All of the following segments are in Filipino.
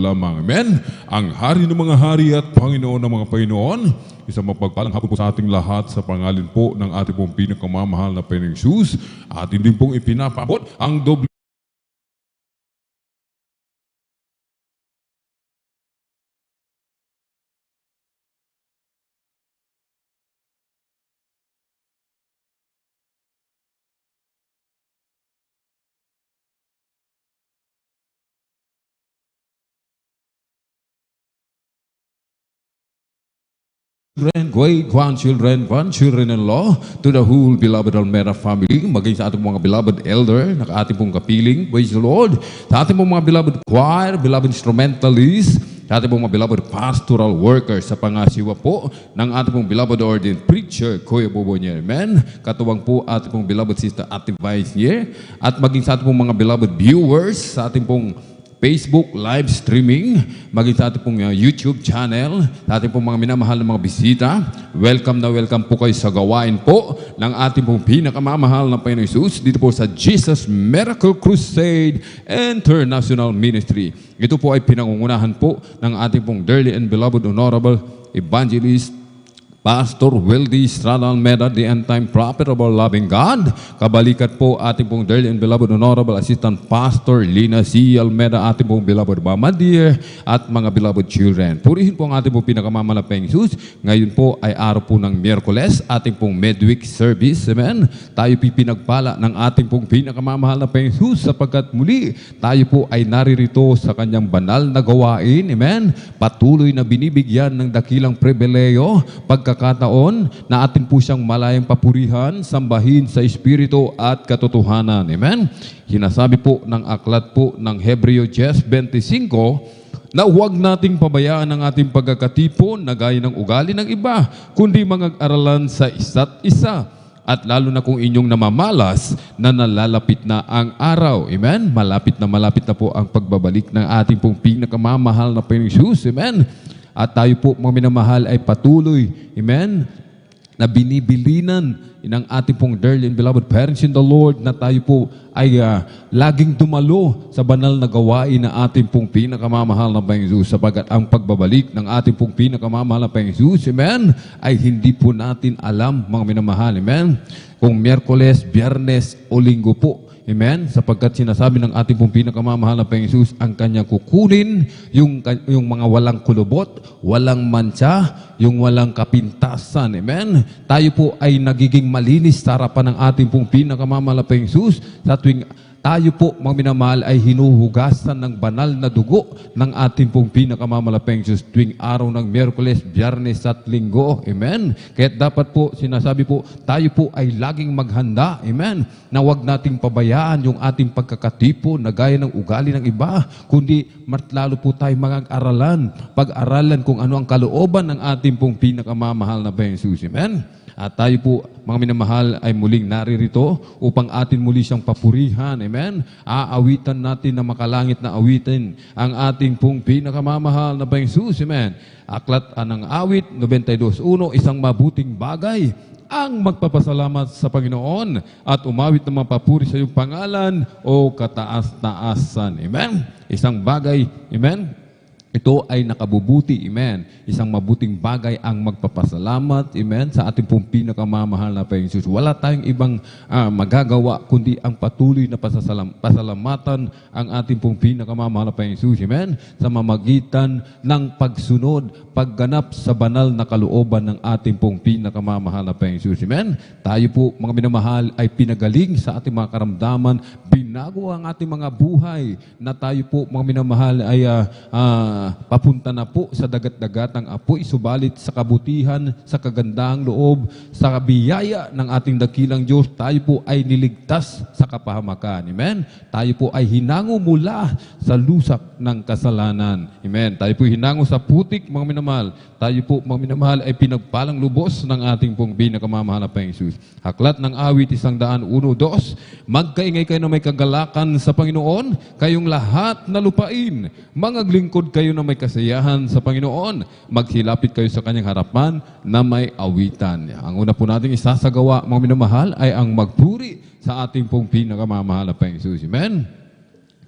lamang. Amen? Ang Hari ng mga hari at Panginoon ng mga Panginoon, isang mapagpalang hapon po sa ating lahat sa pangalan po ng ating pong pinakamamahal na Panginoong Jesus. Atin din pong ipinapabot ang doble grandchildren-in-law, to the whole beloved Almera family, maging sa ating mga beloved elder, na ating pong kapiling, praise the Lord, sa ating pong mga beloved choir, beloved instrumentalists, sa ating pong mga beloved pastoral workers, sa pangasiwa po ng ating pong beloved ordained preacher, Kuya Bobo niya, amen, katuwang po ating pong beloved sister Ate Vice niya, at maging sa ating pong mga beloved viewers, sa ating pong Facebook live streaming, maging sa ating pong YouTube channel, sa ating pong mga minamahal na mga bisita. Welcome na welcome po kayo sa gawain po ng ating pong pinakamamahal na Panginoon Jesus dito po sa Jesus Miracle Crusade International Ministry. Ito po ay pinangungunahan po ng ating pong dearly and beloved honorable evangelist Pastor Wildy Estrada Almeda, the end-time prophet of our loving God. Kabalikat po ating pong dearly and beloved honorable assistant Pastor Lina C. Almeda, ating pong beloved Mama Dear, at mga beloved children. Purihin po ang ating pong pinakamalapeng Jesus. Ngayon po ay araw po ng Miyerkules, ating pong midweek service. Amen. Tayo pinagpala ng ating pong pinakamamahal na Panginoong Jesus sapagkat muli tayo po ay naririto sa kanyang banal na gawain. Amen. Patuloy na binibigyan ng dakilang pribileyo, pagkakataon na atin po siyang malayang papurihan, sambahin sa Espiritu at katotohanan. Amen? Sinasabi po ng aklat po ng Hebreo 10:25 na huwag nating pabayaan ang ating pagkakatipon na gaya ng ugali ng iba, kundi mag-aralan sa isa't isa. At lalo na kung inyong namamalas na nalalapit na ang araw. Amen? Malapit na po ang pagbabalik ng ating pong pinakamamahal na Panginoong Jesus. Amen? At tayo po, mga minamahal, ay patuloy, amen, na binibilinan ng ating pong dearly and beloved parents in the Lord na tayo po ay laging dumalo sa banal na gawain na ating pong pinakamamahal na Panginoong Jesus, sapagat ang pagbabalik ng ating pong pinakamamahal na Panginoong Jesus, amen, ay hindi po natin alam, mga minamahal, amen, kung Miyerkules, Biyernes o Linggo po. Amen? Sapagkat sinasabi ng ating pong pinakamamahal na Panginoong Jesus, ang kanyang kukunin, yung mga walang kulubot, walang mancha, yung walang kapintasan. Amen? Tayo po ay nagiging malinis sa harapan ng ating pong pinakamamahal na Panginoong Jesus sa tuwing tayo po, mga minamahal, ay hinuhugasan ng banal na dugo ng ating pong pinakamalapeng Diyos tuwing araw ng Miyerkules, Biyernes at Linggo. Amen? Kaya dapat po, sinasabi po, tayo po ay laging maghanda. Amen? Na huwag nating pabayaan yung ating pagkakatipo na gaya ng ugali ng iba, kundi lalo po tayo mag-aralan, pag-aralan kung ano ang kalooban ng ating pong pinakamamahal na Panginoong Jesus. Amen? At tayo po, mga minamahal, ay muling naririto upang atin muli siyang papurihan. Amen? Aawitan natin na makalangit na awitin ang ating pong pinakamamahal na Panginoong Jesus. Amen? Aklat ng awit, 92:1, isang mabuting bagay ang magpapasalamat sa Panginoon at umawit ng mapapuri sa iyong pangalan o kataas-taasan. Amen? Isang bagay, amen? Ito ay nakabubuti, amen. Isang mabuting bagay ang magpapasalamat, amen, sa ating pong pinakamamahal na Panginoong Jesus. Wala tayong ibang magagawa kundi ang patuloy na pasalamatan ang ating pong pinakamamahal na Panginoong Jesus, amen, sa mamagitan ng pagsunod, pagganap sa banal na kalooban ng ating pong pinakamamahal na Panginoong Jesus, amen. Tayo po, mga minamahal, ay pinagaling sa ating mga karamdaman, binago ang ating mga buhay na tayo po, mga minamahal, ay papunta na po sa dagat-dagatang apoy, subalit sa kabutihan, sa kagandahang loob, sa biyaya ng ating dakilang Diyos, tayo po ay niligtas sa kapahamakan. Amen? Tayo po ay hinango mula sa lusak ng kasalanan. Amen? Tayo po hinango sa putik, mga minamahal. Tayo po, mga minamahal, ay pinagpalang lubos ng ating pong pinakamamahal na Panginoon. Aklat ng awit 101:2, magkaingay kayo na may kagalakan sa Panginoon, kayong lahat na lupain, mangaglingkod kayo na may kasiyahan sa Panginoon, maghilapit kayo sa kanyang harapan na may awitan. Ang una po nating isasagawa, mga minamahal, ay ang magpuri sa ating pong pinakamamahal na Panginoon. Amen?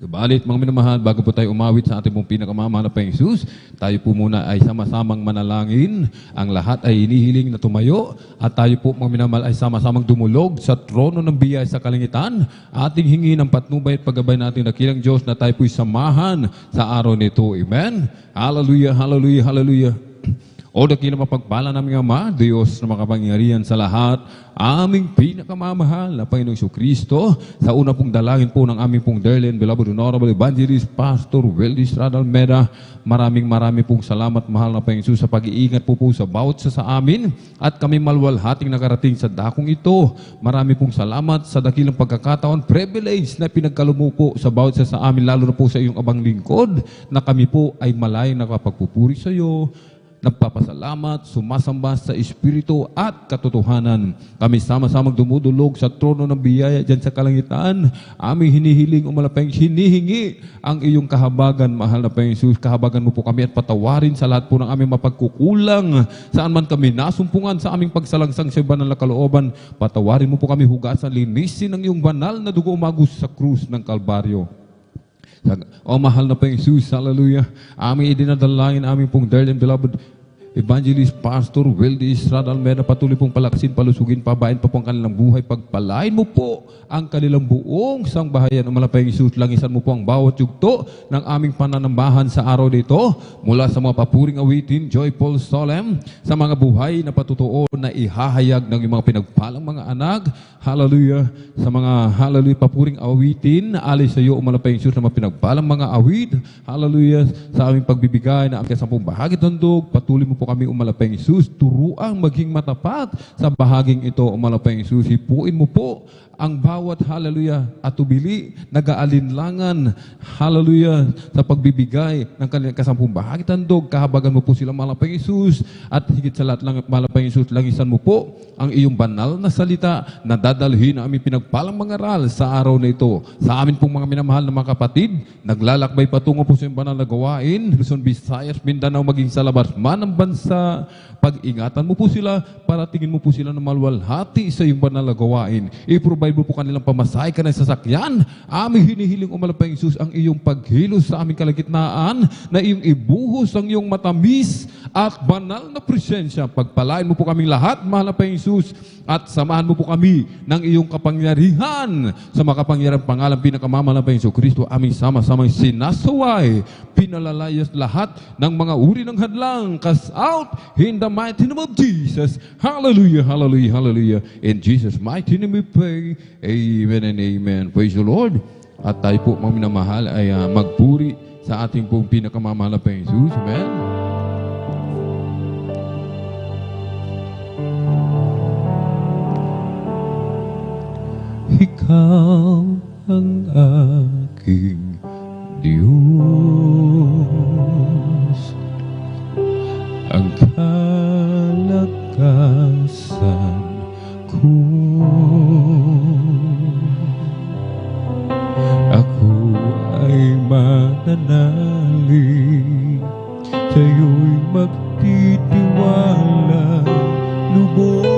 Subalit, mga minamahal, bago po tayo umawit sa ating pong pinakamamahal na Panginoong Jesus, tayo po muna ay sama-samang manalangin. Ang lahat ay inihiling na tumayo at tayo po, mga minamahal, ay sama-samang dumulog sa trono ng biyaya sa kalangitan. Ating hingi ng patnubay at paggabay natin dakilang Diyos na tayo po'y samahan sa araw nito. Amen? Hallelujah, hallelujah, hallelujah. O dakilang mapagpala naming Ama, Diyos na makapangyarihan sa lahat, aming pinakamamahal na Panginoong Kristo, sa una pong dalangin po ng aming pong dearly and beloved Honorable Evangelist Pastor Weldy Estrada Almeda, maraming pong salamat, mahal na Panginoong Jesus, sa pag-iingat po sa bawat sa amin at kami malwalhating nakarating sa dakong ito. Marami pong salamat sa dakilang pagkakataon, privilege na pinagkaloob po sa bawat sa amin, lalo na po sa iyong abang lingkod, na kami po ay malay nakapagpupuri sa iyo, nagpapasalamat, sumasamba sa Espiritu at katotohanan. Kami sama-samang dumudulog sa trono ng biyaya dyan sa kalangitan. Aming hinihiling, umalapeng hinihingi ang iyong kahabagan, mahal na Panginoon Jesus. Kahabagan mo po kami at patawarin sa lahat po ng aming mapagkukulang. Saan man kami nasumpungan sa aming pagsalangsang sa banal na kalooban, patawarin mo po kami, hugasan, linisin ng iyong banal na dugo umagos sa krus ng Kalbaryo. O mahal na Panginoon Jesus, hallelujah. Aming idinadalangin, aming pong dearly and beloved Evangelist Pastor Weldy Estrada Almeda, patuloy pong palaksin, palusugin, pabain pa po ang kanilang buhay. Pagpalain mo po ang kanilang buong sangbahayan. O mahal na Panginoon Jesus, langisan mo po ang bawat yugto ng aming pananambahan sa araw dito, mula sa mga papuring awitin, joyful solemn, sa mga buhay na patutuo na ihahayag ng mga pinagpalang mga anak. Hallelujah. Sa mga hallelujah papuring awitin, alis sa iyo, o mahal na Panginoon Jesus, na mga pinagpalang mga awit. Hallelujah. Sa aming pagbibigay na aming kasampung bahagi tandog, patuloy mo po kami, umalapeng Jesus, turuang maging matapat sa bahaging ito, umalapeng Jesus. Hipuin mo po ang bawat hallelujah atubili, nag-aalinlangan, hallelujah, sa pagbibigay ng kanilang kasampung bahagi tandog. Kahabagan mo po sila, malapeng Jesus, at higit sa lahat lang, malapeng Jesus, langisan mo po ang iyong banal na salita na dadalhin na aming pinagpalang mangaral sa araw na ito. Sa amin pong mga minamahal na mga kapatid, naglalakbay patungo po sa iyong banal na gawain, Luzon, Visayas, Mindanao, maging sa labas man ng bansa, pag-ingatan mo po sila, para tingin mo po sila na malwalhati sa iyong banal na gawain. I-provide mo po kanilang pamasahe, kanilang sasakyan. Aming hinihiling, umalapang Jesus, ang iyong paghilos sa aming kalagitnaan, na iyong ibuhos ang iyong matamis at banal na presensya. Pagpalain mo po kaming lahat, mahal na Panginoong Jesus, at samahan mo po kami ng iyong kapangyarihan sa makapangyarang pangalan pinakamamahal na Panginoong Kristo. Aming sama-samang sinasaway, pinalalayas lahat ng mga uri ng hadlang. Cast out in the mighty name of Jesus. Hallelujah, hallelujah, hallelujah. In Jesus' mighty name we pray. Amen and amen. Praise the Lord. At tayo po, mga minamahal, ay magpuri sa ating pong pinakamamahal na Panginoong Jesus. Amen. Ikaw ang aking Diyos, ang kalakasan ko. Ako ay mananalig, sa'yo'y magtitiwala lubos.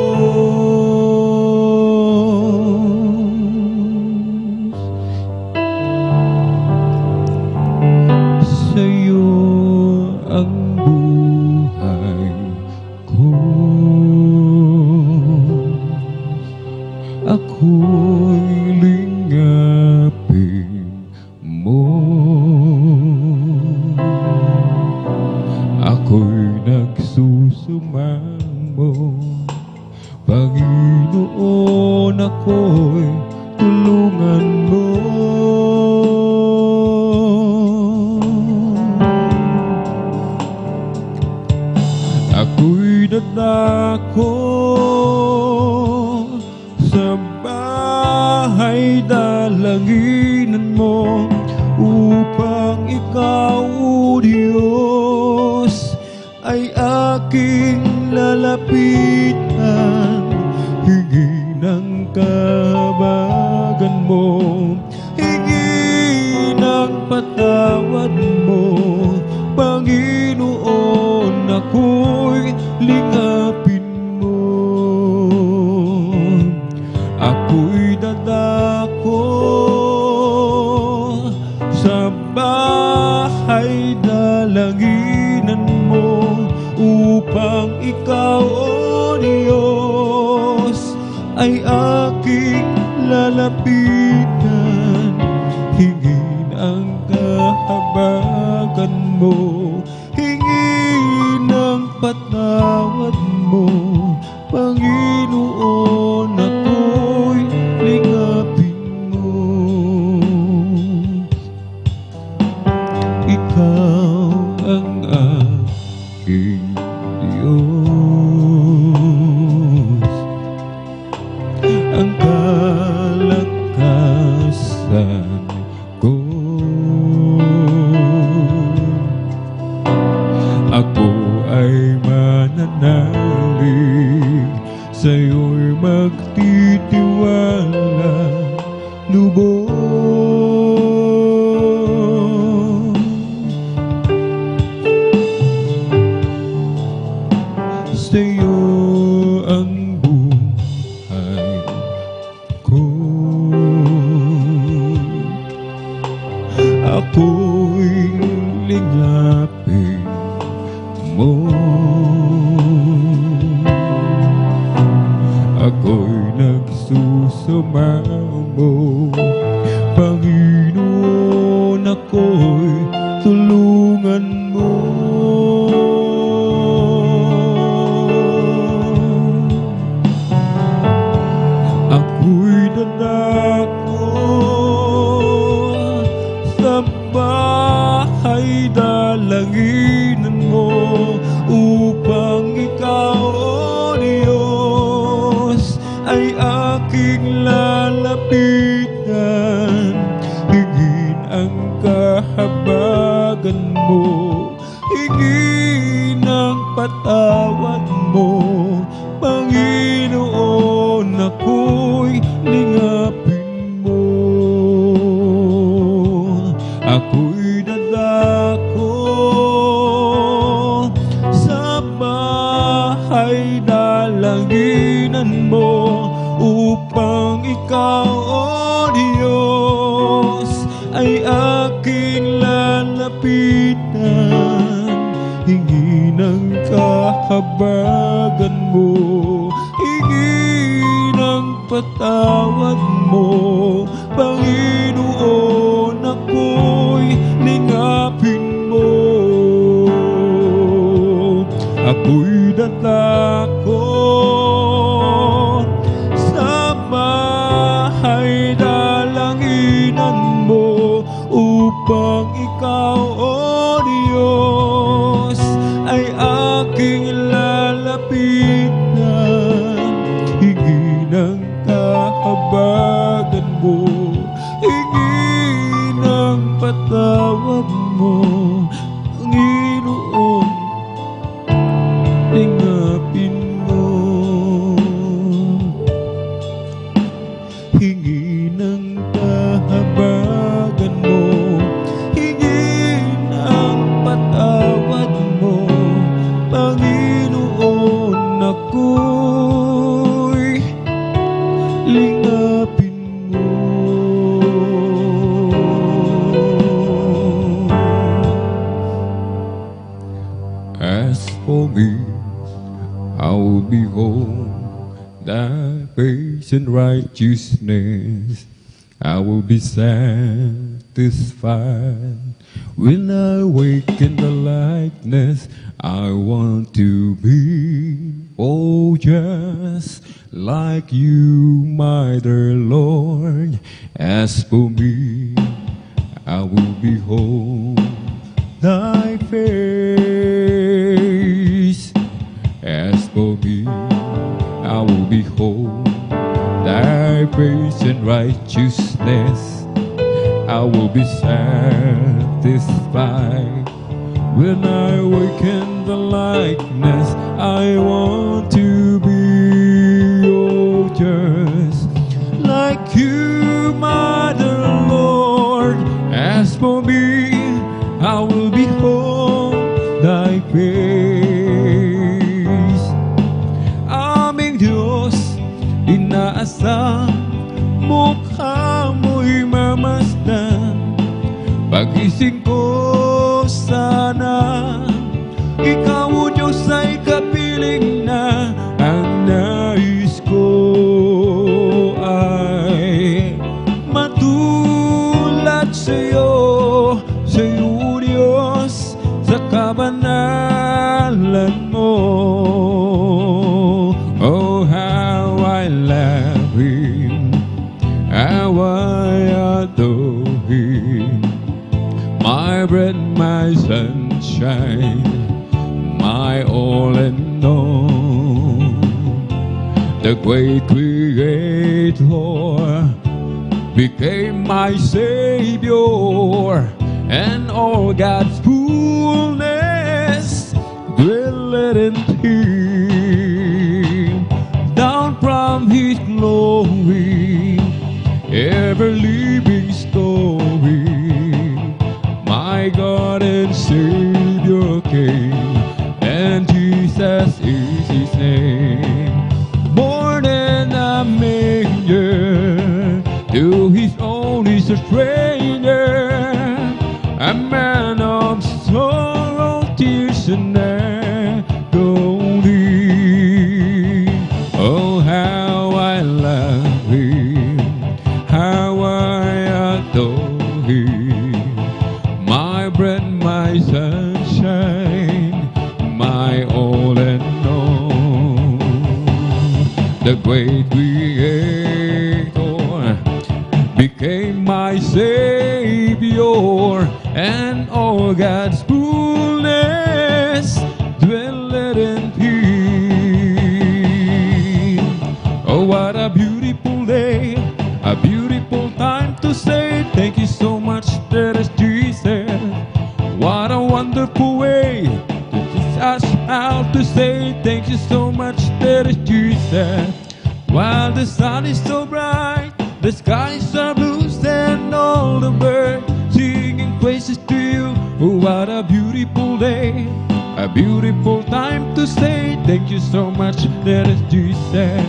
Sa'yo ang buhay ko, ako'y lingapin mo, ako'y nagsusumamo, Panginoon, ako'y tulungan mo. Ako'y dadako sa bahay dalanginan mo, upang ikaw, O Diyos, ay aking lalapitan. Hingi ng kahabagan mo, hingi ng patawad mo, Panginoon, ako'y lingapin mo. Ako'y dadako ay dalaginan mo upang ikaw, O Diyos, ay aking lalapitan. Hingin ang kahabagan mo, hingin ang patawad mo, Panginoon, ako'y lingapin mo. Ikaw ang aking Diyos, ang kalakasan ko. Ako ay mananalig, sa'yo'y magtitiwala lubos. Sa'yo ang buhay ko, ako'y lingapin mo. Ako'y nagsusumamo, Panginoon, ako'y tulungan mo. Ako'y dadako sa bahay dalanginan mo upang ikaw, O Diyos, ay aking lalapitan. Hingin ang kahabagan mo, hingin ang patawad mo, Panginoon, ako'y lingapin mo. Ako'y dadako sa bahay dalanginan mo upang ikaw, O Diyos, ay aking lalapitan. Hingin ang kahabagan mo, hingin ang patawad mo, Panginoon, ako'y lingapin mo. Ako'y dadako sa bahay dalanginan mo upang ikaw, O Diyos, ay aking lalapitan. Hingin ang kahabagan mo, hingin ang patawad mo, Panginoon, lingapin mo. Hingin ang kahabagan mo, hingin ang patawad mo, Panginoon, ako'y lingapin mo. As for me, I will behold thy face and righteousness. I will be satisfied when I wake in the likeness. I want to be, oh, just like you, my dear Lord. As for me, I will behold thy face. As for me, I will behold thy face and righteousness. I will be satisfied when I awaken the likeness. I want to be, oh, just like you, my dear Lord. As for me, I will behold thy face. Aming Diyos, inaasam, mukha mo'y mamasdan. Pagising ko sa kabanalan mo. Oh, how I love Him, how I adore Him, my bread, my sunshine, my all and all. The great Creator became my Savior, and all God's fullness dwelleth in Him. Down from His glory, ever living story, my God and Savior came, and Jesus is His name. More than a manger, to His own is a stranger, a man of sorrow, tears, and agony. Oh, how I love Him, how I adore Him, my bread, my sunshine, my all and all. The great Creator became my Savior, and all God's fullness dwelleth in Him. Oh, what a beautiful day, a beautiful time to say thank you so much, that is Jesus. What a wonderful way to teach us how to say thank you so much, that is Jesus. While the sun is so bright, the skies are blue, and all the birds singing praises to you. Oh, what a beautiful day, a beautiful time to say thank you so much, that is Jesus.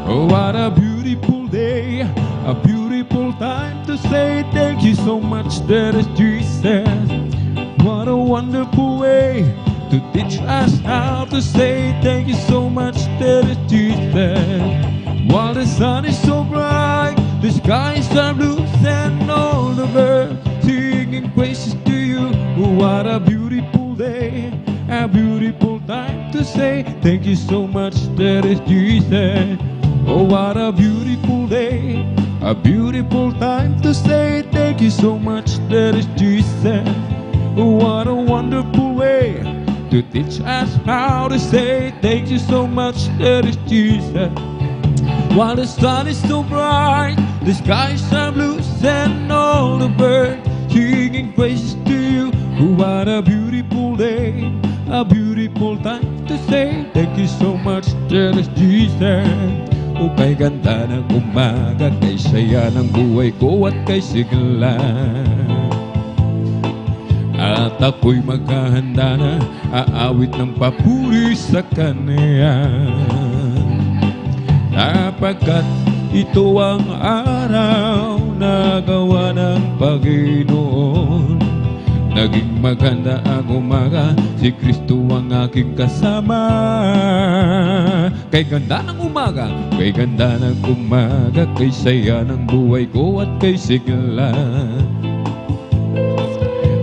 Oh, what a beautiful day, a beautiful time to say thank you so much, that is Jesus. What a wonderful way to teach us how to say thank you so much, that is Jesus. While the sun is so bright, the skies are blue, and all the birds singing praises to you. What a beautiful day, a beautiful time to say thank you so much, that is Jesus. Oh, what a beautiful day, a beautiful time to say thank you so much, that is Jesus. What a wonderful way to teach us how to say thank you so much, that is Jesus. While the sun is so bright, the skies are blue, and all the birds singing praises to you. What a beautiful day, a beautiful time to say thank you so much, that is Jesus. O kay ganda ng umaga, kay saya ng buhay ko at kay sigla, at ako'y maghahanda na aawit ng papuri sa Kanya. Sapagkat ito ang araw na gawa ng Panginoon. Naging maganda ang umaga, si Kristo ang aking kasama. Kay ganda ng umaga, kay ganda ng umaga, kay saya ng buhay ko at kay sigla.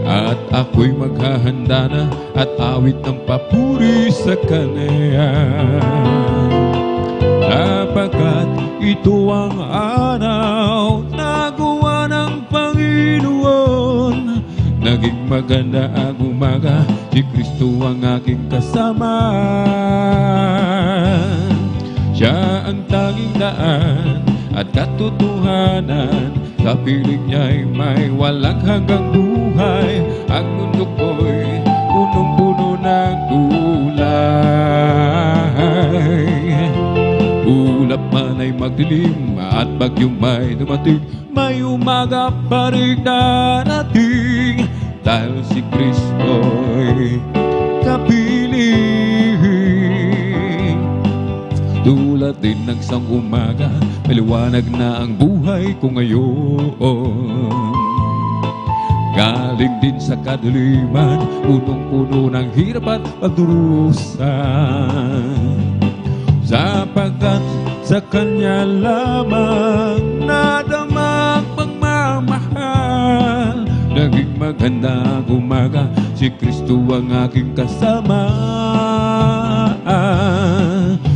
At ako'y maghahanda na at awit ng papuri sa Kanya. Sapagkat ito ang araw na gawa ng Panginoon. Naging maganda ang umaga, si Kristo ang aking kasama. Siya ang tanging daan at katotohanan, sa piling niya'y may walang hanggang buhay. Ang mundo ko'y punong-puno ng kulay. Ulap man ay magdilim at bagyong may dumating, may umaga pa rin darating. Dahil si Kristo'y kapiling. Tulad din ng isang umaga, maliwanag na ang buhay ko ngayon. Galing din sa kadiliman, punong-puno ng hirap at pagdurusan. Sapagkat sa Kanya lamang nadama ang pagmamahal. Naging maganda ang umaga, si Kristo ang aking kasama.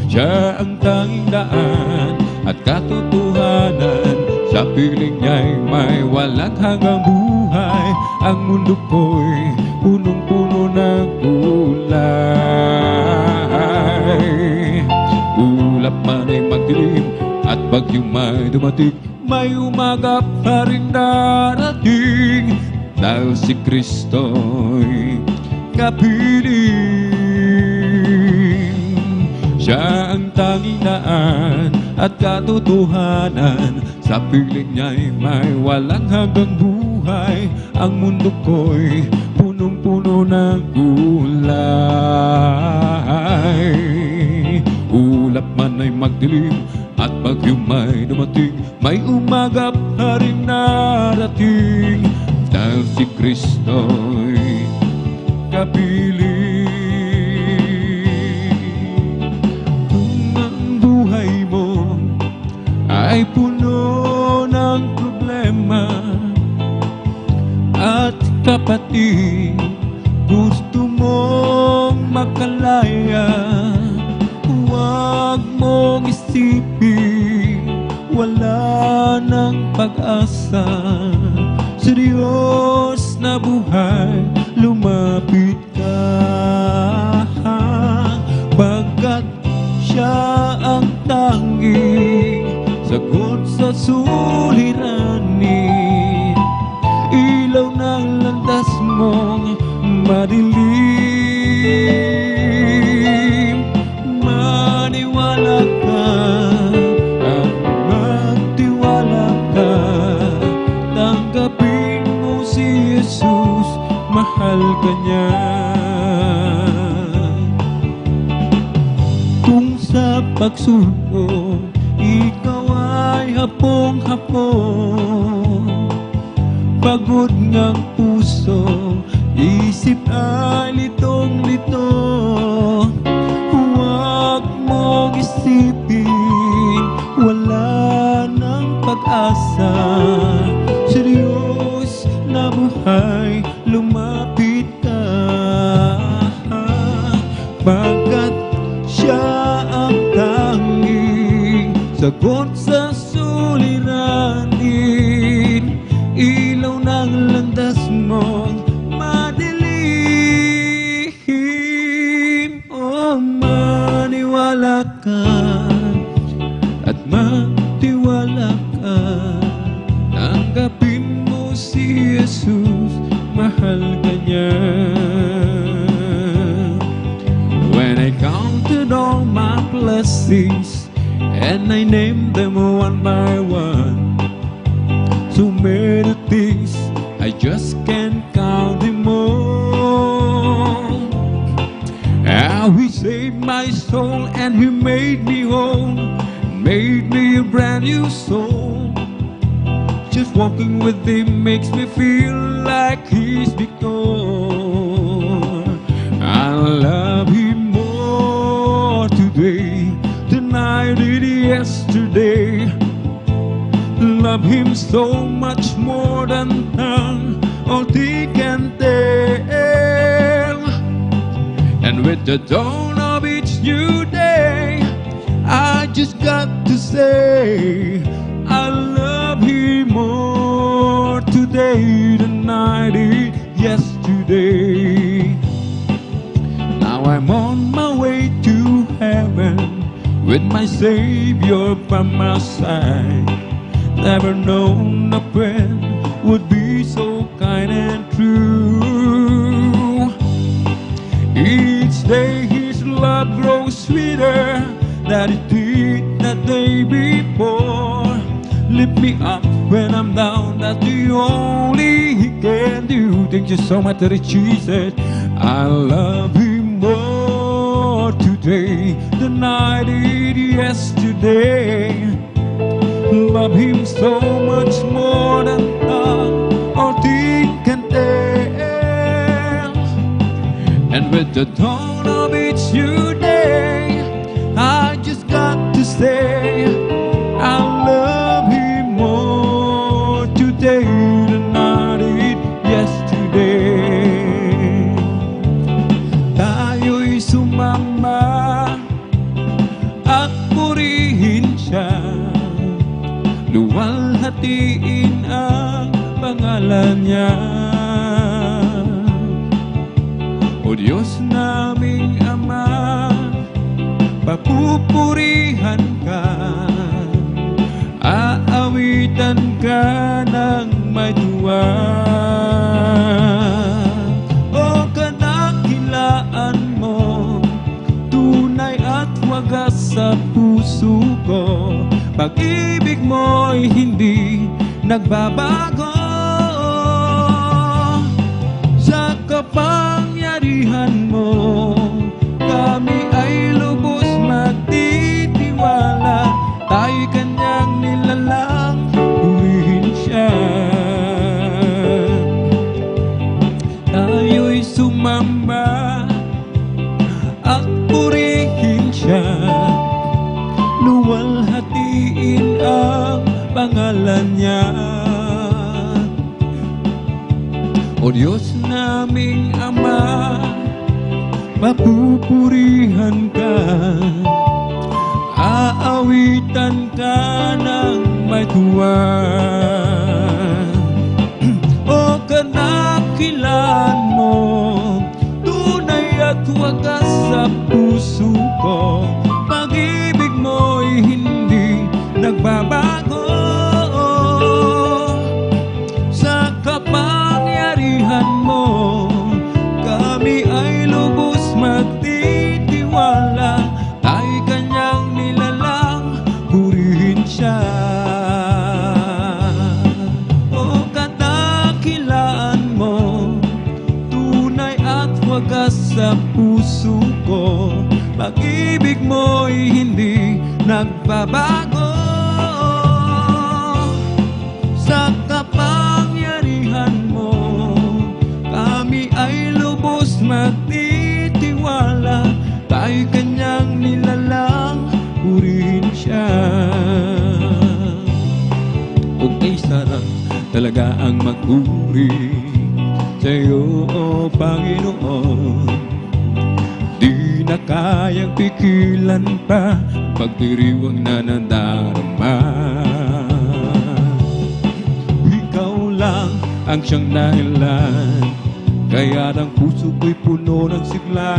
Siya ang tanging daan at katotohanan, sa piling niya'y may walang hanggang buhay. Ang mundo ko'y punong-puno ng kulay. Ulap man ay magdilim at bagyong may dumating, may umaga pa rin darating, dahil si Kristo'y kapiling. Siya ang tanging daan at katotohanan, sa piling niya'y may walang hanggang buhay. Ang mundo ko'y punong-puno ng kulay. Ulap man ay magdilim at bagyo may dumating, may umaga pa rin darating, dahil si Kristo'y kapiling. Kung ang buhay mo ay puno ng problema at kapatid, gusto mong makalaya, huwag mong isipin wala ng pag-asa. Sa Diyos na buhay, lumapit ka, pagkat Siya ang tanging sagot sa suliranin. Ilaw ng landas mong madilim, maniwala ka at magtiwala ka. Tanggapin mo si Jesus, mahal ka niya. Kung sa pagsulong ikaw ay hapong-hapon, pagod ngang puso, isip ay litong-lito, huwag mong isipin wala ng pag-asa. Sa Diyos na buhay, lumapit ka, pagkat Siya ang tanging sagot sa suliranin. Ilaw ng landas mong madilim. O maniwala ka at magtiwala ka. Tanggapin mo si Jesus, mahal ka niya. When I counted all my blessings and I named them one by one, so many things I just can't count them all. How He saved my soul and He made me whole, made me a brand new soul. Just walking with Him makes me feel like He's before. I love Him more today than I did yesterday. Love Him so much more than tongue or they can tell. And with the dawn of each new day, I just got to say I love Him more today than I did yesterday. Now I'm on my way to heaven with my Savior by my side. Never known a friend would be so kind and true. Each day His love grows sweeter than it did that day before. Lift me up when I'm down, that's the only He can do. Thank you so much, Jesus. I love Him more today than I did yesterday. Love Him so much more than tongue or tongue can tell. And with the dawn of each new day, I just got to say I love Him more today than I did yesterday. pangalan niya. O Diyos naming Ama, papupurihan ka, aawitan ka ng may tuwa. O kadakilaan mo, tunay at wagas sa puso ko, pag-ibig mo'y hindi nagbabago. Sa kapangyarihan mo, kami ay lubos magtitiwala. Tayo'y kanyang nilalang, purihin siya. Tayo'y sumamba at purihin siya. Luwalhatiin ang pangalan niya. O Diyos naming Ama, papupurihan ka, aawitan ka ng may tuwa. O kadakilaan mo, tunay at wagas sa puso ko, pag-ibig mo'y hindi nagbabago. Sa kapangyarihan mo, kami ay lubos magtitiwala. Tayo'y kanyang nilalang, purihin siya. O kadakilaan mo, tunay at wagas sa puso ko, pag-ibig mo'y hindi nagbabago. Sa kapangyarihan mo, kami ay lubos magtitiwala. Tayo'y kanyang nilalang, purihin siya. O kay sarap talaga ang magpuri sa'yo, O Panginoon. Di na kayang pigilan pa pagdiriwang na nadarama. Ikaw lang ang siyang dahilan, kaya ang puso ko'y puno ng sigla.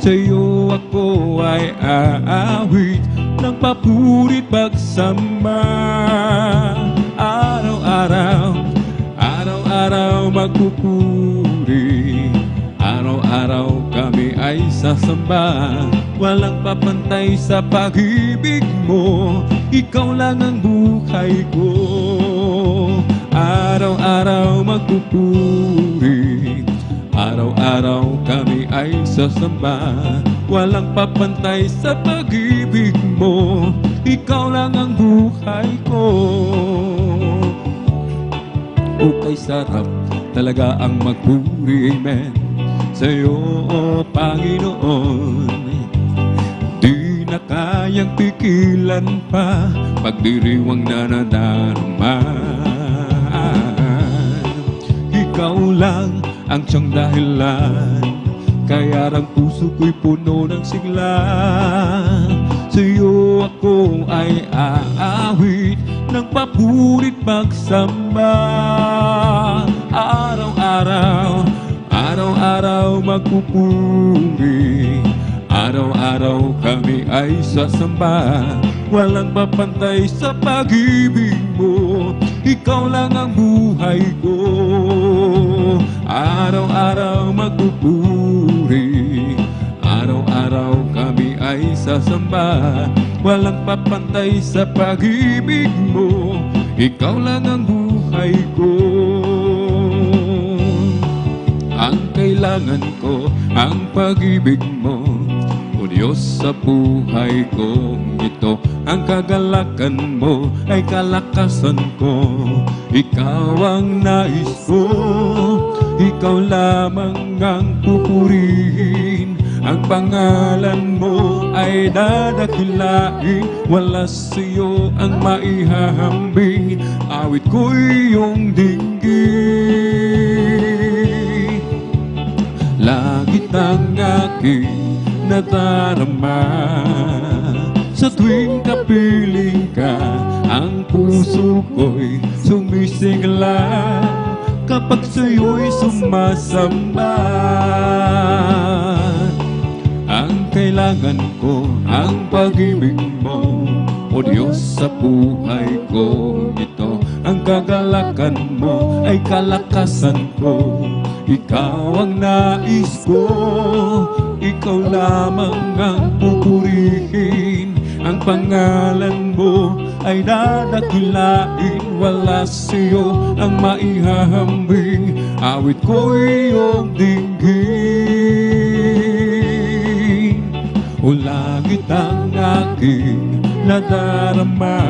Sa'yo ako ay aawit ng papurit pagsamba. Araw-araw, araw-araw magpupuri, araw-araw kami ay sasamba. Walang papantay sa pag-ibig mo, ikaw lang ang buhay ko. Araw-araw magpupuri, araw-araw kami ay sasamba. Walang papantay sa pag-ibig mo, ikaw lang ang buhay ko. O kay sarap talaga ang magpuri, amen, sa'yo, O Panginoon. Di na kayang pigilan pa pagdiriwang na nadarama. Ikaw lang ang siyang dahilan, kaya ang puso ko'y puno ng sigla. Sa'yo ako ay aawit ng papurit pagsamba. Araw-araw, araw-araw magpupuri, araw-araw kami ay sasamba. Walang mapantay sa pag-ibig mo, ikaw lang ang buhay ko. Araw-araw magpupuri, araw-araw kami ay sasamba. Walang papantay sa pag-ibig mo, ikaw lang ang buhay ko. Ang kailangan ko, ang pag-ibig mo, O Diyos sa buhay ko. Ito ang kagalakan mo, ay kalakasan ko. Ikaw ang nais ko, ikaw lamang ang pupurihin. Ang pangalan mo ay dadakilain, wala sa'yo ang maihahambing. Awit ko'y iyong dinggin. Langit ang aking nadarama, Sa tuwing kapiling ka, ang puso ko'y sumisigla kapag sa'yo'y sumasamba. Ang kailangan ko, ang pag-ibig mo, o Diyos sa buhay ko ito. Ang kagalakan mo ay kalakasan ko, ikaw ang nais ko, ikaw lamang ang pupurihin. Ang pangalan mo ay dadakilain, wala sa'yo ang maihahambing. Awit ko iyong dinggin, o langit ang aking nadarama.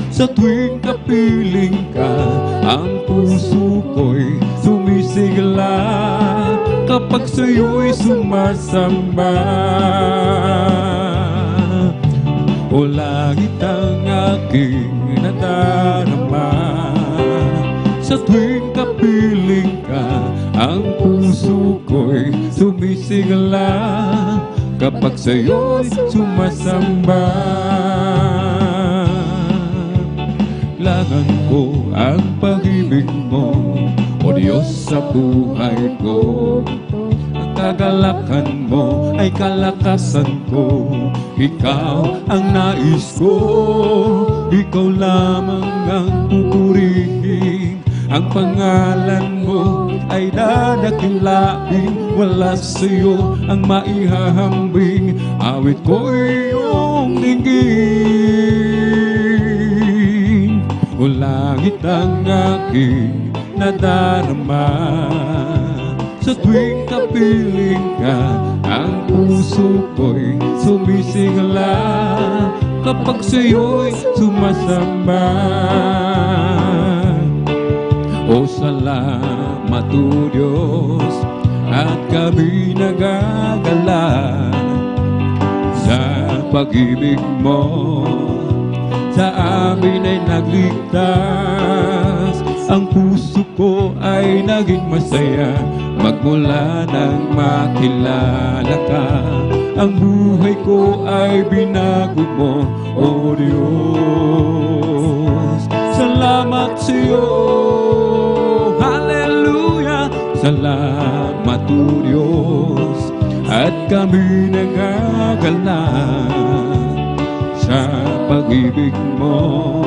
Sa tuwing kapiling ka, ang puso ko'y sumisigla kapag sa'yo'y sumasamba. O langit ang aking nadarama. Sa tuwing kapiling ka, ang puso ko'y sumisigla kapag sa'yo'y sumasamba. Kailangan ko ang pag-ibig mo, o Diyos sa buhay ko. Ang kagalakan mo ay kalakasan ko, ikaw ang nais ko, ikaw lamang ang pupurihin. Ang pangalan mo ay dadakilain, wala sa'yo ang maihahambing. Awit ko iyong dinggin, o langit ang aking nadarama. Sa tuwing kapiling ka, ang puso ko'y sumisigla kapag sa'yo'y sumasamba. O salamat o Diyos, at kami nagagala sa pag-ibig mo. Sa amin ay nagligtas, ang puso ko ay naging masaya magmula nang makilala ka. Ang buhay ko ay binago mo, O Diyos. Salamat sa'yo, hallelujah. Salamat o Diyos, at kami nagagalang sa pag-ibig mo.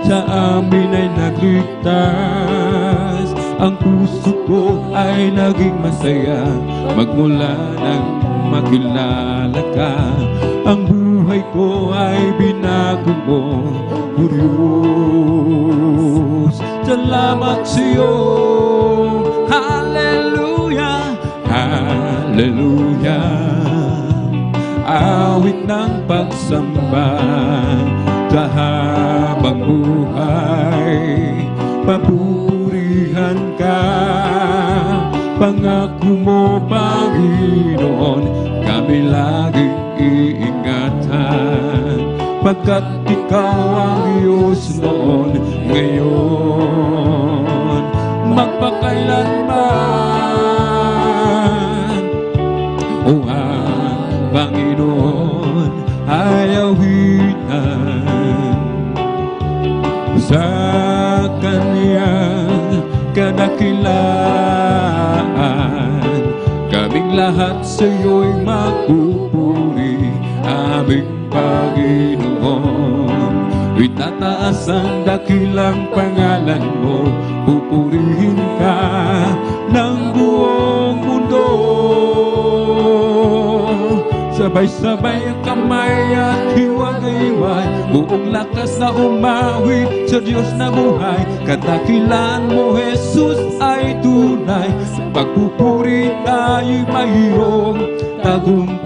Sa amin ay nagligtas, ang puso ko ay naging masaya magmula nang makilala ka. Ang buhay ko ay binago mo, O Diyos. Salamat sa'yo, hallelujah, hallelujah. Awit ng pagsamba sa habang buhay, papurihan ka. Pangako mo, Panginoon, kami laging iingatan, pagkat ikaw ang Diyos noon, ngayon, magpakailanman. O ang Panginoon ay awitan sa Kanyang kadakilaan. Kaming lahat sa'yo'y magpupuri, aming Panginoon. Itataas ang dakilang pangalan mo, pupurihin ka ng buong mundo. Sabay-sabay ang kamay at hiwag-hiway, buong lakas na umawit sa Diyos na buhay. Kadakilaan mo, Jesus, ay tunay, sa pagpupuri tayo'y mayroong tagumpay.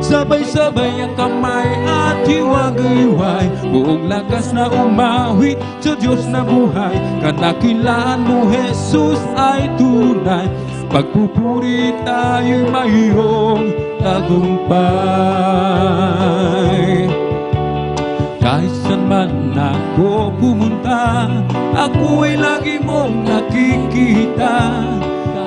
Sabay-sabay ang kamay at hiwag-hiway, buong lakas na umawit sa Diyos na buhay. Kadakilaan mo, Jesus, ay tunay, pagpupuri tayo'y mayroong tagumpay. Kahit saan man ako pumunta, ako ay lagi mong nakikita.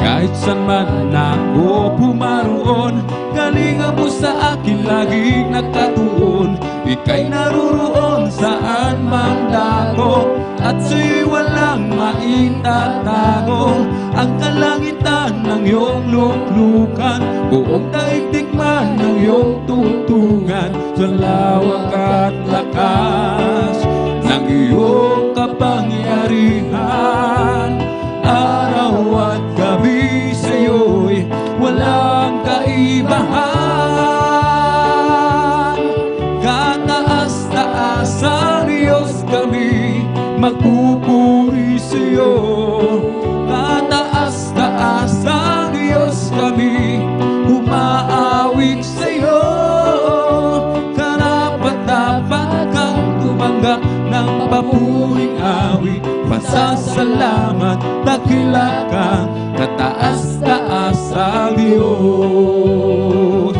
Kahit saan man ako pumaroon, galingan mo sa akin laging nakatuon. Ika'y naroroon saan mang dako, at sa'yo'y walang maitatago. Ang kalangitan ng iyong luklukan, buong daigdig man ng iyong tungtungan. Sa lawak at lakas ng iyong kapangyarihan, araw at gabi sa'yo'y walang kaibahan. Kataas-taas ang Diyos kami, magpupuri sa'yo. Kataas-taas ang Diyos kami, umaawit sa'yo. Karapat-dapat kang tumanggap ng papuring awit, pasasalamat, dakila ka, kataas-taas ang Diyos.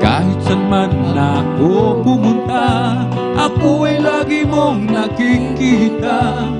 Kahit saan man ako pumunta, ako ay lagi mong nakikita.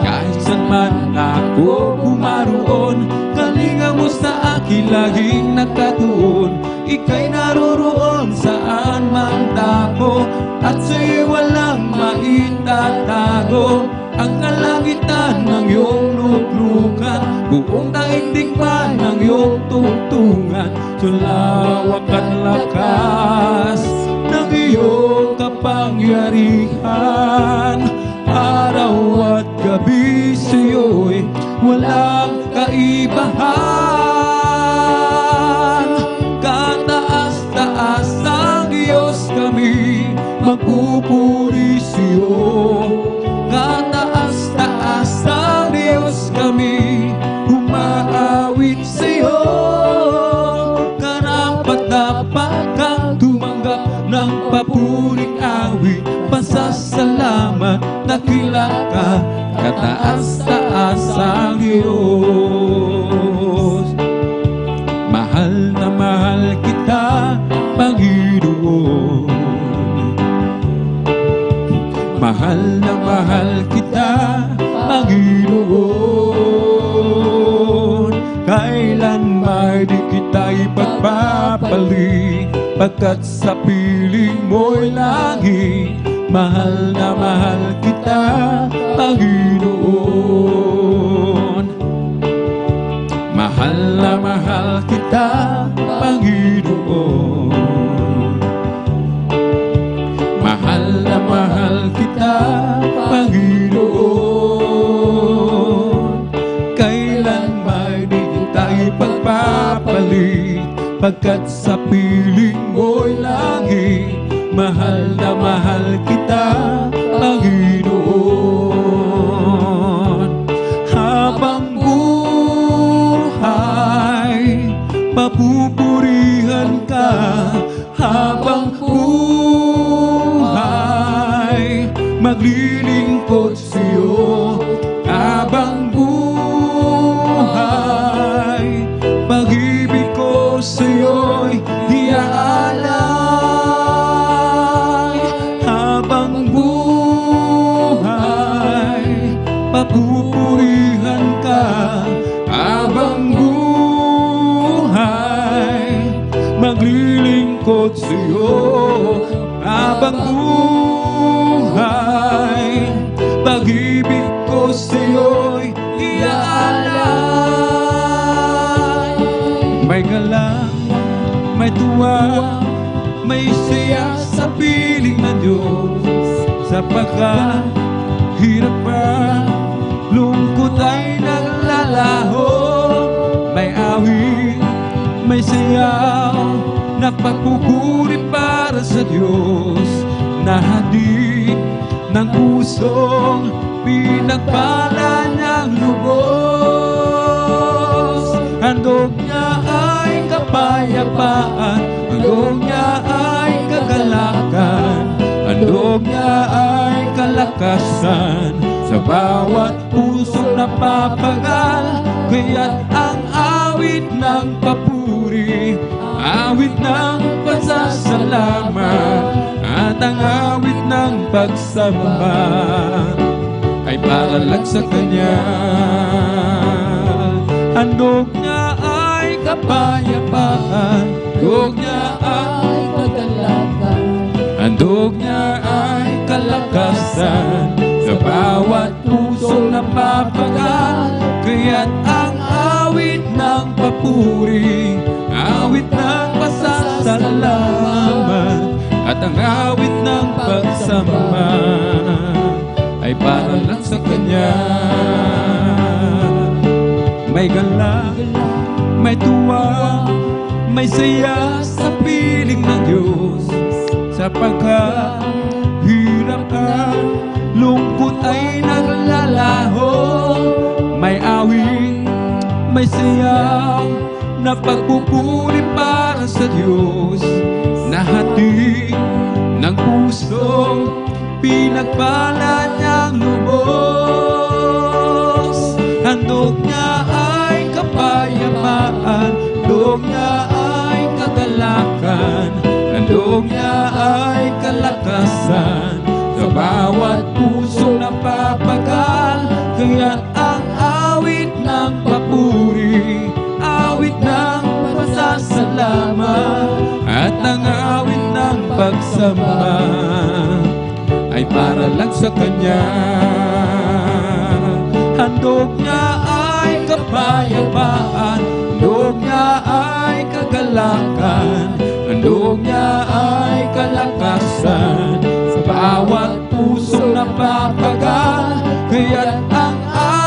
Kahit saan man ako pumaroon, kalinga mo sa akin laging nakatuon. Ika'y naroroon saan man dako, at sa'yo'y walang maitatago. Ang kalangitan ng iyong luklukan, buong daigdig man ng iyong tungtungan. Sa lawak at lakas ng iyong kapangyarihan, araw at gabi sa'yo'y walang kaibahan. Kataas-taas ang Diyos kami, magpupuri sa'yo. Kataas-taas ang Diyos kami, umaawit sa'yo. Karapat-dapat kang tumanggap ng papuring awit, pasasalamat, dakila ka, kataas-taas ang Diyos. Mahal na mahal kita, Panginoon. Mahal na mahal kita, Panginoon. Kailan may di kita ipagpapalit, pagkat sa piling mo'y lagi. Mahal na mahal kita, Panginoon. Mahal na mahal kita, Panginoon. Mahal na mahal kita, Panginoon. Kailan may di kita ipagpapalit, pagkat sa piling mo'y lagi. Mahal na mahal kita, Panginoon. Habang buhay, papupurihan ka. Habang buhay, maglilingkod sa'yo. Habang buhay, pag-ibig ko sa'yo'y iaalay. Habang buhay, papupurihan ka. Habang buhay, maglilingkod sa'yo. Habang buhay, pag-ibig ko sa'yo'y iaalay. May galang, may tuwa, may saya sa piling ng Diyos. Sapagkat hirap pa, lungkot ay naglalaho. May awit, may sayaw, na pagpupuri para sa Diyos. Nahandid ng pusong pinagpala niyang lubos. Handog niya ay kapayapaan, handog niya ay kagalakan, handog niya ay kalakasan sa bawat pusong napapagal. Kaya't ang awit ng papuri, awit ng pasasalamat, at ang awit ng pagsamba ay para lang sa Kanya. Handog niya ay kapayapaan, handog niya ay kagalakan, handog niya ay kalakasan sa bawat pusong napapagal. Kaya't ang awit ng papuri, awit ng pasasalamat, at ang awit ng pagsamba ay para lang sa Kanya. May gala, may tuwa, may saya sa piling ng Diyos. Sapagkat hirap ka, lungkot ay naglalaho. May awit, may saya na pagpupuri para sa Diyos, na hati ng pusong pinagpala niyang lubos. Handog niya ay kapayapaan, handog niya ay kagalakan, handog niya ay kalakasan sa bawat pusong napapagal. Kaya't ang awit ng papuri, awit ng pasasalamat, at ang awit ng pagsamba ay para lang sa Kanya. Handog niya ay kapayapaan, handog niya ay kagalakan, handog niya ay kalakasan sa bawat pusong napapagal. Kaya't ang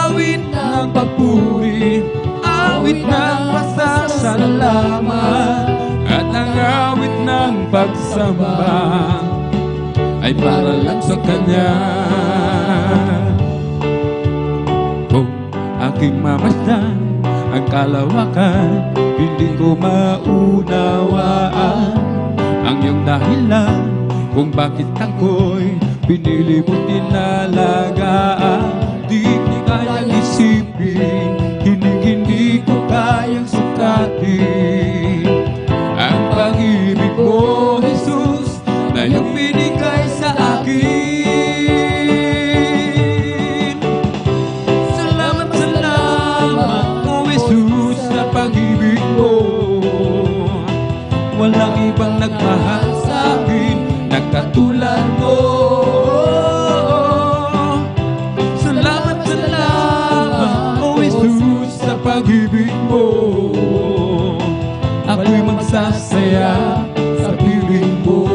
awit ng papuri, awit ng pasasalamat, at ang awit ng pagsamba ay para lang sa Kanya. Kung aking mamasdan ang kalawakan, hindi ko maunawaan ang iyong dahilan kung bakit ako'y pinili mo tinalagaan. Di ko kayang isipin, hindi ko kayang sukatin ang pag-ibig mo, Jesus, na iyong binigay sa akin. Salamat, salamat, O Jesus, sa pag-ibig mo. Walang ibang nagmahal sa akin na katulad mo. Salamat, salamat, O Jesus, sa pag-ibig mo. Ako'y magsasaya sa piling mo.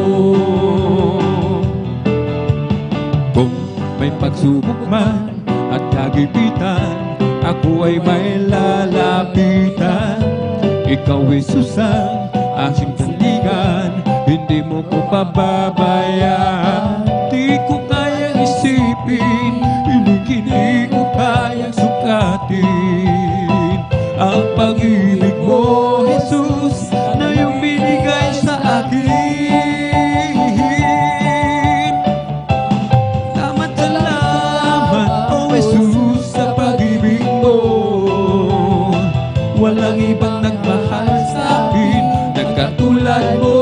Kung may pagsubok man at kagipitan, ako ay may lalapitan. Ikaw, Jesus, ang aking sandigan, hindi mo ko pababayaan. Di ko kayang isipin, hindi ko kayang sukatin ang pag-ibig mo, Jesus, na iyong binigay sa akin. Salamat, salamat, O Jesus, sa pag-ibig mo. Walang ibang nagmahal sa akin na katulad mo.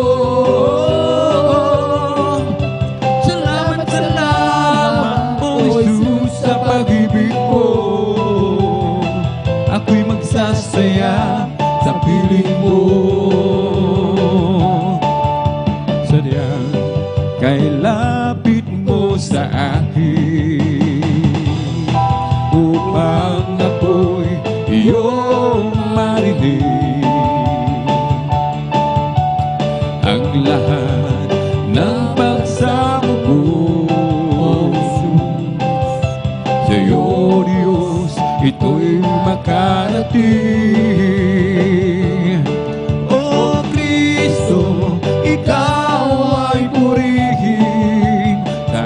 Salamat, salamat, O Jesus, sa pag-ibig mo. Ako'y magsasaya sa piling mo. Sadyang kay lapit mo sa akin, upang ako'y iyong marinig ang lahat ng pagsamo ko. Sa'yo, Diyos, ito'y makarating. O Kristo, Ikaw ay purihin sa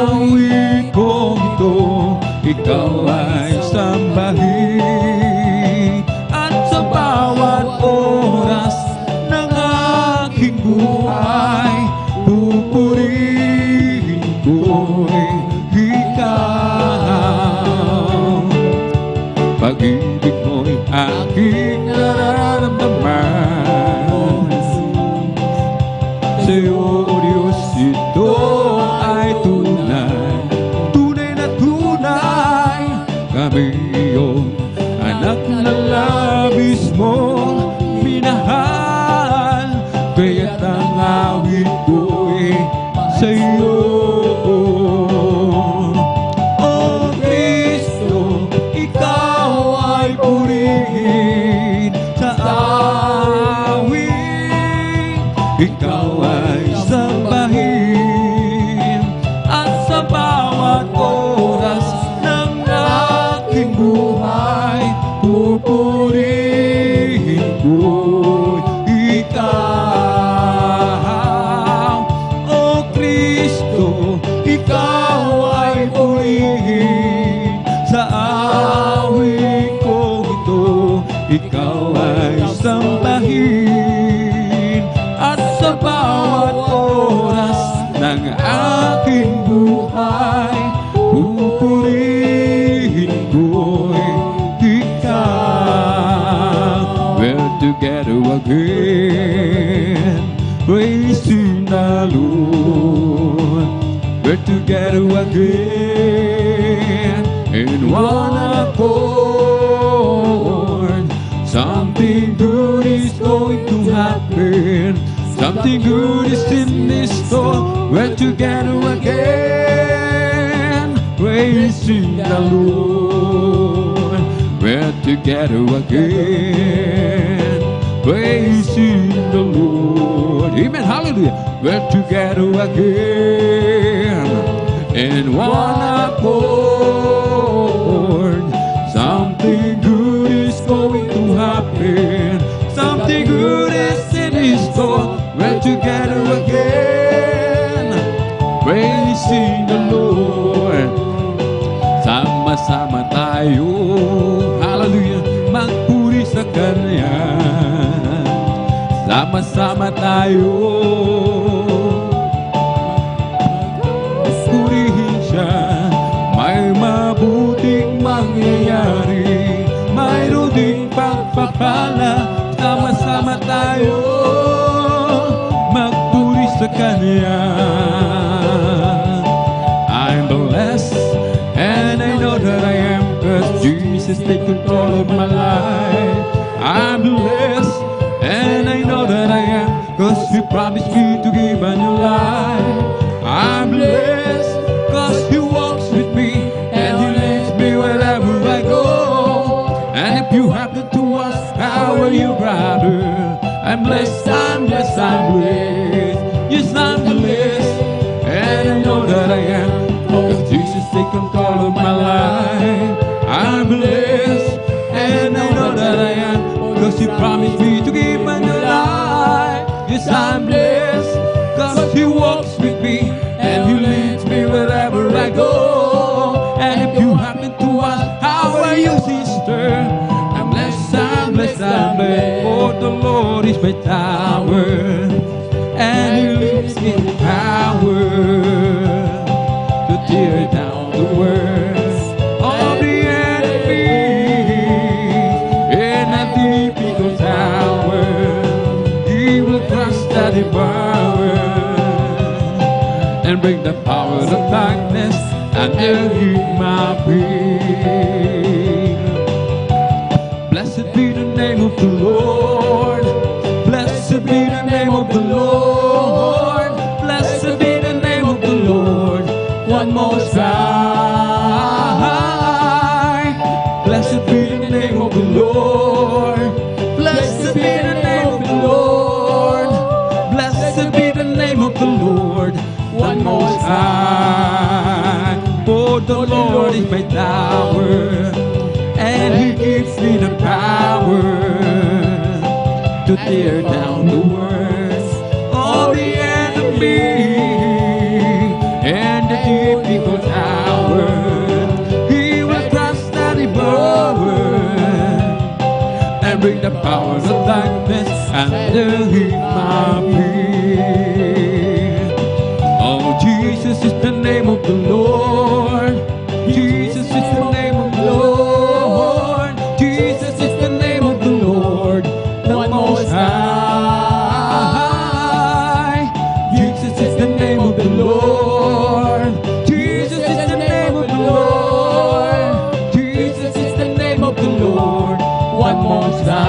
awit kong ito. Ikaw ay sambahin, at sa bawat oras ng aking buhay, pupurihin ko'y Ikaw. Pag-ibig mo'y aking nararamdaman. Sa'yo, O Diyos, ito ay tunay, tunay na tunay. Kami iyong anak na Ikaw ay sambahin at sa bawat oras ng aking buhay, pupurihin ko'y ikaw. We're together again, praising the Lord. We're together again in one accord. Something good is going to happen. Something good is in this store. We're together again, praising the Lord. We're together again, praising the Lord. Amen. Hallelujah. We're together again in one accord. Something good is going to happen. Something good is in his store. We're together again, praising the Lord. Sama-sama tayo, hallelujah, magpuri sa Kanya. Sama-sama tayo, purihin siya. May mabuting mangyayari, mayroon ding pagpapala. Sama-sama tayo, magpuri sa Kanya. I'm blessed, and I know that I am, 'cause Jesus take control of my life. I'm blessed, and I know that I am, 'cause He promised me to give a new life. I'm blessed, 'cause He walks with me, and He leads me wherever I go. And if you happen to ask, how are you, brother? I'm blessed, I'm blessed, I'm blessed. Yes, I'm blessed, and I know that I am, 'cause Jesus take control of my life. I'm blessed, and I know that I am, 'cause He promised me to give a new life. Yes, I'm blessed, 'cause He walks with me, and He leads me wherever I go. And if you happen to ask, how are you, sister? I'm blessed, I'm blessed, I'm blessed. For the Lord is my tower, and He lives in power to tear down the works of the enemy. In a deep eagle tower, He will crush the devourer and bring the power of darkness under my feet. Blessed be the name of the Lord. Blessed be the name of the Lord. Blessed be the name of the Lord. One most high. Blessed be the name of the Lord. Blessed be the name of the Lord. Blessed be the name of the Lord. One most high. For the Lord is my tower, and He gives me the power to tear down the works of the enemy. And the deep eagle tower, He will crush the devourer and bring the powers of darkness under my feet. Oh, Jesus is the name of the Lord. Jesus is the name of the Lord. Jesus is the name of the Lord, the Most High. Jesus is the name of the Lord. Jesus is the name of the Lord. Jesus is the name of the Lord, one Most High.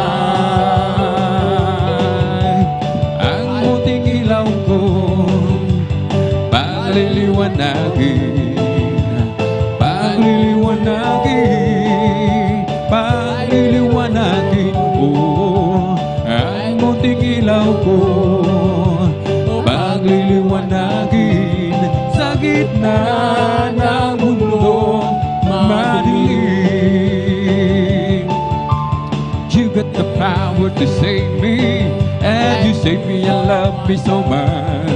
Ang puting ilaw ko pagliliwanagin, pagliliwanagin, pagliliwanagin. Oh, ang munting ilaw ko pagliliwanagin sa gitna ng mundong madilim. You got the power to save me, and you save me and love me so much.